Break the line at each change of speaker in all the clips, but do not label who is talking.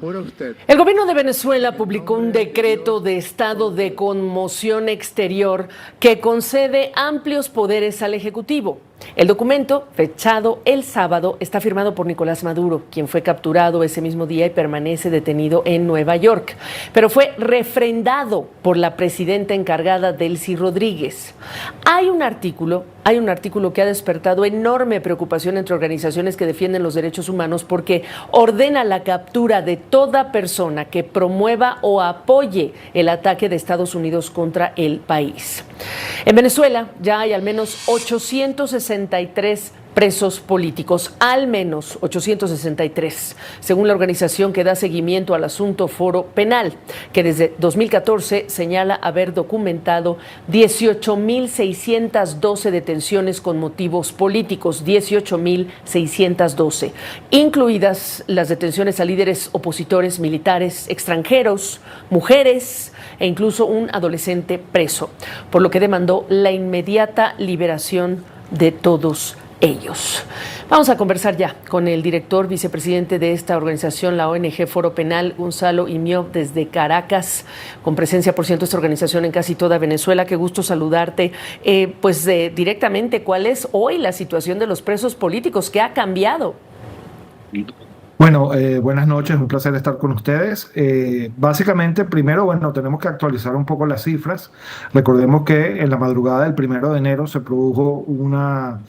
Juro usted.
El gobierno de Venezuela publicó un decreto de estado de conmoción exterior que concede amplios poderes al Ejecutivo. El documento, fechado el sábado, está firmado por Nicolás Maduro, quien fue capturado ese mismo día y permanece detenido en Nueva York, pero fue refrendado por la presidenta encargada, Delcy Rodríguez. Hay un artículo que ha despertado enorme preocupación entre organizaciones que defienden los derechos humanos porque ordena la captura de toda persona que promueva o apoye el ataque de Estados Unidos contra el país. En Venezuela ya hay al menos 863 presos políticos, al menos 863, según la organización que da seguimiento al asunto Foro Penal, que desde 2014 señala haber documentado 18.612 detenciones con motivos políticos, 18.612, incluidas las detenciones a líderes opositores militares extranjeros, mujeres e incluso un adolescente preso, por lo que demandó la inmediata liberación de todos ellos. Vamos a conversar ya con el director vicepresidente de esta organización, la ONG Foro Penal, Gonzalo Imiob, desde Caracas, con presencia, por cierto, esta organización en casi toda Venezuela. Qué gusto saludarte. Directamente, ¿cuál es hoy la situación de los presos políticos? ¿Qué ha cambiado?
Bueno, buenas noches, un placer estar con ustedes. Básicamente, primero, bueno, tenemos que actualizar un poco las cifras. Recordemos que en la madrugada del 1 de enero se produjo una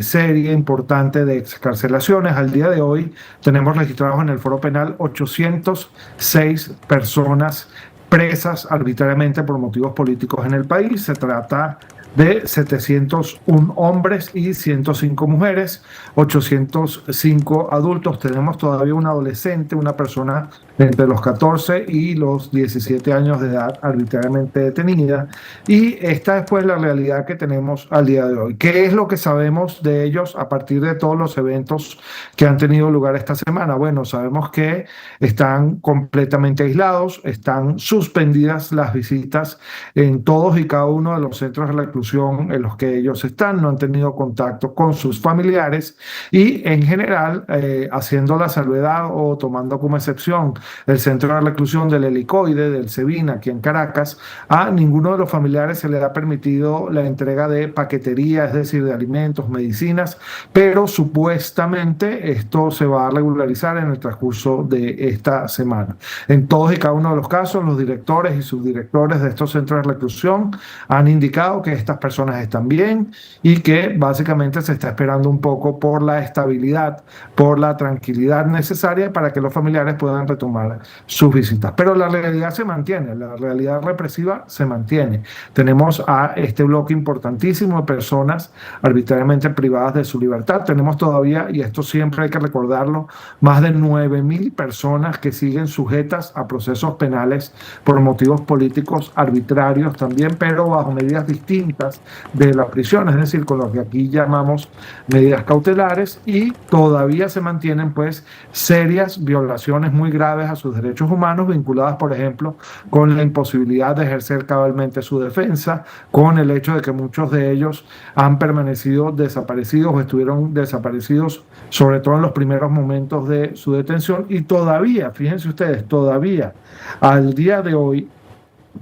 serie importante de excarcelaciones. Al día de hoy tenemos registrados en el Foro Penal 806 personas presas arbitrariamente por motivos políticos en el país. Se trata de 701 hombres y 105 mujeres, 805 adultos. Tenemos todavía un adolescente, una persona entre los 14 y los 17 años de edad arbitrariamente detenida. Y esta es pues la realidad que tenemos al día de hoy. ¿Qué es lo que sabemos de ellos a partir de todos los eventos que han tenido lugar esta semana? Bueno, sabemos que están completamente aislados, están suspendidas las visitas en todos y cada uno de los centros de reclusión en los que ellos están, no han tenido contacto con sus familiares y en general, haciendo la salvedad o tomando como excepción el centro de reclusión del Helicoide, del SEBIN, aquí en Caracas, a ninguno de los familiares se le ha permitido la entrega de paquetería, es decir, de alimentos, medicinas, pero supuestamente esto se va a regularizar en el transcurso de esta semana. En todos y cada uno de los casos, los directores y subdirectores de estos centros de reclusión han indicado que estas personas están bien y que básicamente se está esperando un poco por la estabilidad, por la tranquilidad necesaria para que los familiares puedan retomar sus visitas. Pero la realidad se mantiene, la realidad represiva se mantiene. Tenemos a este bloque importantísimo de personas arbitrariamente privadas de su libertad. Tenemos todavía, y esto siempre hay que recordarlo, más de 9.000 personas que siguen sujetas a procesos penales por motivos políticos arbitrarios también, pero bajo medidas distintas de la prisión, es decir, con lo que aquí llamamos medidas cautelares, y todavía se mantienen pues serias violaciones muy graves a sus derechos humanos vinculadas, por ejemplo, con la imposibilidad de ejercer cabalmente su defensa, con el hecho de que muchos de ellos han permanecido desaparecidos o estuvieron desaparecidos, sobre todo en los primeros momentos de su detención, y todavía, fíjense ustedes, todavía al día de hoy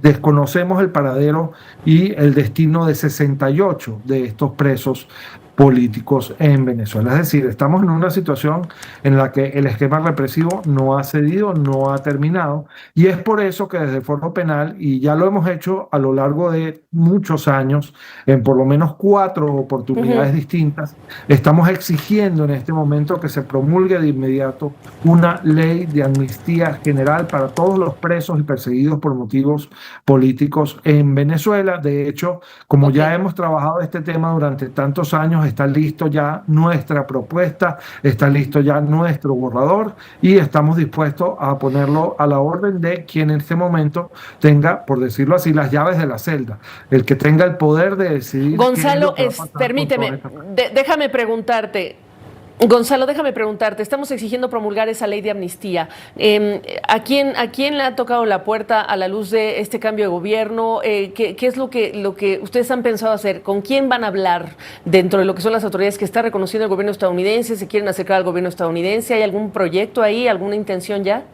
desconocemos el paradero y el destino de 68 de estos presos políticos en Venezuela. Es decir, estamos en una situación en la que el esquema represivo no ha cedido, no ha terminado, y es por eso que desde el Foro Penal, y ya lo hemos hecho a lo largo de muchos años, en por lo menos 4 oportunidades distintas, estamos exigiendo en este momento que se promulgue de inmediato una ley de amnistía general para todos los presos y perseguidos por motivos políticos en Venezuela. De hecho, como ya hemos trabajado este tema durante tantos años, está listo ya nuestra propuesta, está listo ya nuestro borrador y estamos dispuestos a ponerlo a la orden de quien en este momento tenga, por decirlo así, las llaves de la celda, el que tenga el poder de decidir.
Gonzalo, permíteme, déjame preguntarte. Gonzalo, déjame preguntarte, estamos exigiendo promulgar esa ley de amnistía. ¿A quién le ha tocado la puerta a la luz de este cambio de gobierno? ¿Qué es lo que ustedes han pensado hacer? ¿Con quién van a hablar dentro de lo que son las autoridades que está reconociendo el gobierno estadounidense? ¿Se quieren acercar al gobierno estadounidense? ¿Hay algún proyecto ahí, alguna intención ya?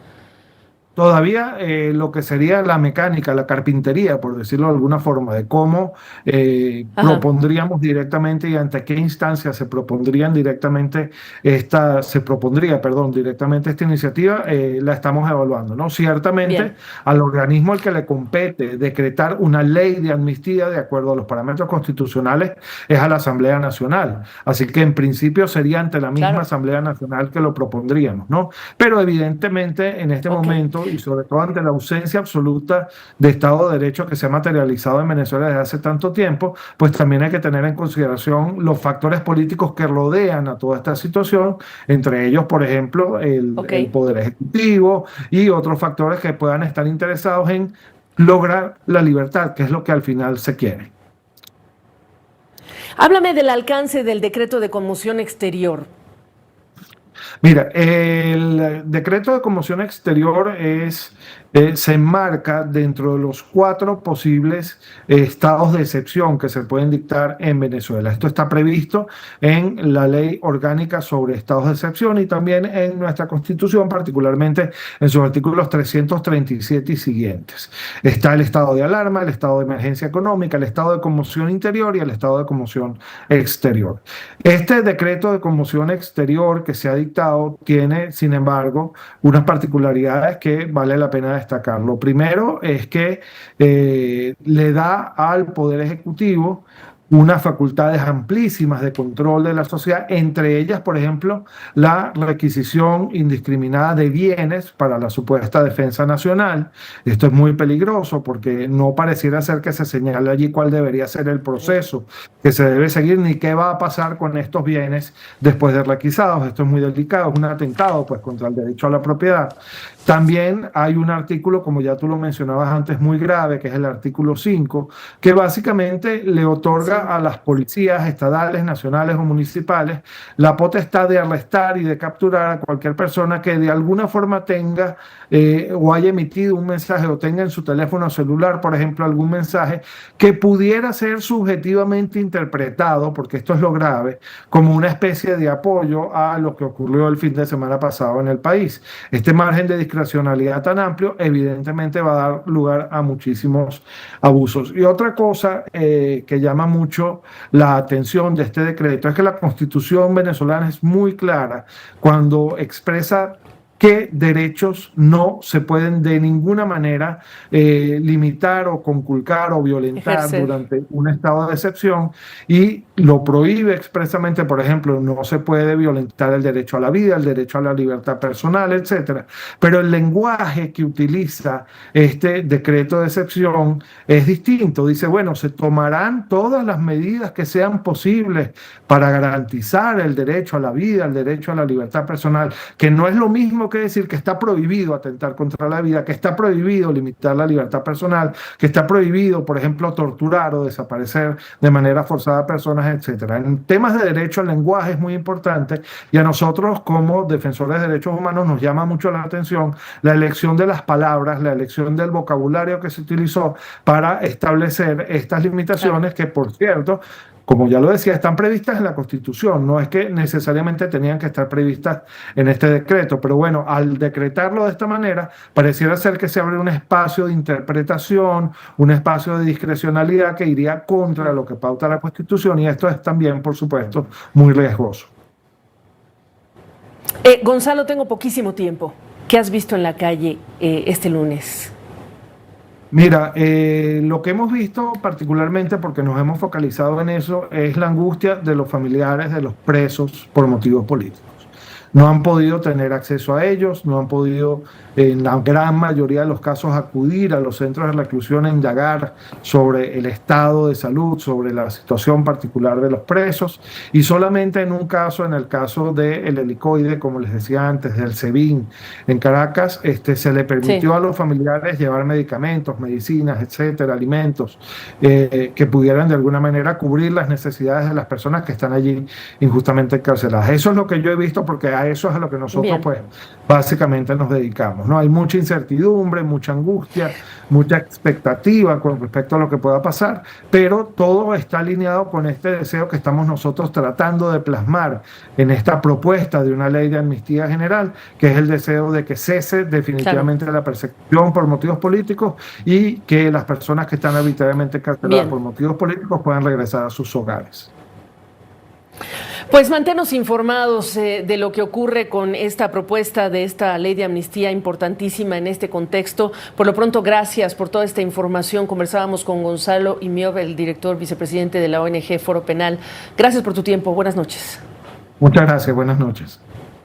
Todavía lo que sería la mecánica, la carpintería, por decirlo de alguna forma, de cómo
Ajá,
propondríamos directamente y ante qué instancia se propondría, perdón, directamente esta iniciativa, la estamos evaluando, ¿no? Ciertamente,
bien,
al organismo al que le compete decretar una ley de amnistía de acuerdo a los parámetros constitucionales es a la Asamblea Nacional. Así que en principio sería ante la misma
claro,
Asamblea Nacional que lo propondríamos, ¿no? Pero evidentemente en este
ok.
momento y sobre todo ante la ausencia absoluta de Estado de Derecho que se ha materializado en Venezuela desde hace tanto tiempo, pues también hay que tener en consideración los factores políticos que rodean a toda esta situación, entre ellos, por ejemplo,
Ok.
el Poder Ejecutivo y otros factores que puedan estar interesados en lograr la libertad, que es lo que al final se quiere.
Háblame del alcance del decreto de conmoción exterior.
Mira, el decreto de conmoción exterior se enmarca dentro de los 4 posibles estados de excepción que se pueden dictar en Venezuela. Esto está previsto en la ley orgánica sobre estados de excepción y también en nuestra Constitución, particularmente en sus artículos 337 y siguientes. Está el estado de alarma, el estado de emergencia económica, el estado de conmoción interior y el estado de conmoción exterior. Este decreto de conmoción exterior que se ha dictado tiene, sin embargo, unas particularidades que vale la pena destacar. Lo primero es que le da al Poder Ejecutivo unas facultades amplísimas de control de la sociedad, entre ellas, por ejemplo, la requisición indiscriminada de bienes para la supuesta defensa nacional. Esto es muy peligroso porque no pareciera ser que se señale allí cuál debería ser el proceso que se debe seguir ni qué va a pasar con estos bienes después de requisados. Esto es muy delicado, es un atentado pues contra el derecho a la propiedad. También hay un artículo, como ya tú lo mencionabas antes, muy grave, que es el artículo 5, que básicamente le otorga
Sí,
a las policías estatales, nacionales o municipales la potestad de arrestar y de capturar a cualquier persona que de alguna forma tenga o haya emitido un mensaje o tenga en su teléfono celular, por ejemplo, algún mensaje que pudiera ser subjetivamente interpretado, porque esto es lo grave, como una especie de apoyo a lo que ocurrió el fin de semana pasado en el país. Este margen de discrecionalidad tan amplio evidentemente va a dar lugar a muchísimos abusos. Y otra cosa que llama mucho la atención de este decreto es que la Constitución venezolana es muy clara cuando expresa qué derechos no se pueden de ninguna manera limitar o conculcar o violentar
ejercer.
durante un estado de excepción y lo prohíbe expresamente, por ejemplo, no se puede violentar el derecho a la vida, el derecho a la libertad personal, etcétera. Pero el lenguaje que utiliza este decreto de excepción es distinto. Dice, bueno, se tomarán todas las medidas que sean posibles para garantizar el derecho a la vida, el derecho a la libertad personal, que no es lo mismo que decir que está prohibido atentar contra la vida, que está prohibido limitar la libertad personal, que está prohibido, por ejemplo, torturar o desaparecer de manera forzada a personas, etcétera. En temas de derecho, el lenguaje es muy importante y a nosotros como defensores de derechos humanos nos llama mucho la atención la elección de las palabras, la elección del vocabulario que se utilizó para establecer estas
Claro.
limitaciones que, por cierto, como ya lo decía, están previstas en la Constitución, no es que necesariamente tenían que estar previstas en este decreto, pero bueno, al decretarlo de esta manera, pareciera ser que se abre un espacio de interpretación, un espacio de discrecionalidad que iría contra lo que pauta la Constitución y esto es también, por supuesto, muy riesgoso.
Gonzalo, tengo poquísimo tiempo. ¿Qué has visto en la calle este lunes?
Mira, lo que hemos visto particularmente, porque nos hemos focalizado en eso, es la angustia de los familiares de los presos por motivos políticos. No han podido tener acceso a ellos, no han podido, en la gran mayoría de los casos, acudir a los centros de reclusión a indagar sobre el estado de salud, sobre la situación particular de los presos, y solamente en un caso, en el caso del helicoide, como les decía antes, del SEBIN en Caracas, se le
Sí,
permitió a los familiares llevar medicamentos, medicinas, etcétera, alimentos, que pudieran de alguna manera cubrir las necesidades de las personas que están allí injustamente encarceladas. Eso es lo que yo he visto porque a eso es a lo que nosotros
Bien.
pues básicamente nos dedicamos, ¿no? Hay mucha incertidumbre, mucha angustia, mucha expectativa con respecto a lo que pueda pasar, pero todo está alineado con este deseo que estamos nosotros tratando de plasmar en esta propuesta de una ley de amnistía general, que es el deseo de que cese definitivamente la persecución por motivos políticos y que las personas que están arbitrariamente encarceladas por motivos políticos puedan regresar a sus hogares.
Pues manténnos informados de lo que ocurre con esta propuesta de esta ley de amnistía importantísima en este contexto. Por lo pronto, gracias por toda esta información. Conversábamos con Gonzalo Imiov, el director vicepresidente de la ONG Foro Penal. Gracias por tu tiempo. Buenas noches.
Muchas gracias. Buenas noches.